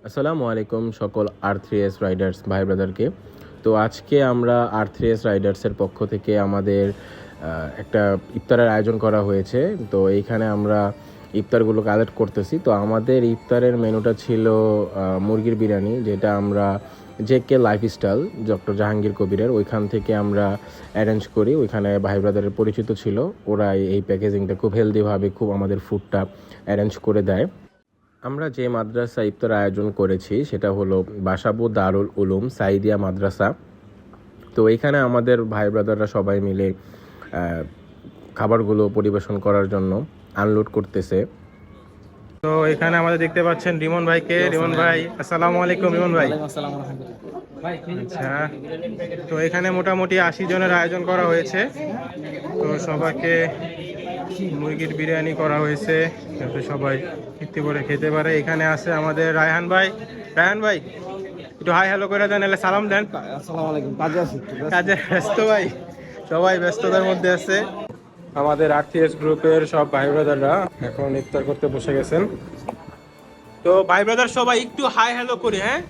আসসালামু আলাইকুম সকল R3S রাইডার্স ভাই ব্রাদারকে। তো আজকে আমরা R3S রাইডার্সের পক্ষ থেকে আমাদের একটা ইফতারের আয়োজন করা হয়েছে। তো এইখানে আমরা ইফতারগুলো কালেক্ট করতেছি। তো আমাদের ইফতারের মেনুটা ছিল মুরগির বিরিয়ানি, যেটা আমরা JK লাইফস্টাইল ডক্টর জাহাঙ্গীর কবিরের ওইখান থেকে আমরা অ্যারেঞ্জ করি। ওইখানে ভাই ব্রাদারের পরিচিত ছিল, ওরা এই প্যাকেজিংটা খুব হেলদিভাবে খুব আমাদের ফুডটা অ্যারেঞ্জ করে দেয়। আমরা যে মাদ্রাসা ইফতার আয়োজন করেছি সেটা হলো বাসাবু দারুল উলুম সাইদিয়া মাদ্রাসা। তো এখানে আমাদের ভাই ব্রাদাররা সবাই মিলে খাবারগুলো পরিবেশন করার জন্য আনলোড করতেছে। তো এখানে আমাদের দেখতে পাচ্ছেন রিমন ভাইকে। রিমন ভাই, আসসালামু আলাইকুম। রিমন ভাই, আচ্ছা। তো এখানে মোটামুটি 80 জনের আয়োজন করা হয়েছে। তো সবাইকে মুরগির বিরিয়ানি করা হয়েছে যাতে সবাই তৃপ্তি করে খেতে পারে। এখানে আছে আমাদের রায়হান ভাই। রায়হান ভাই, একটু হাই হ্যালো করে দেন, এলে সালাম দেন। আসসালামু আলাইকুম। কাজে ব্যস্ত ভাই, সবাই ব্যস্ততার মধ্যে আছে। আমাদের R3S গ্রুপের সব ভাই ব্রাদাররা এখন ইফতার করতে বসে গেছেন। তো ভাই ব্রাদার সবাই একটু হাই হ্যালো করি, হ্যাঁ।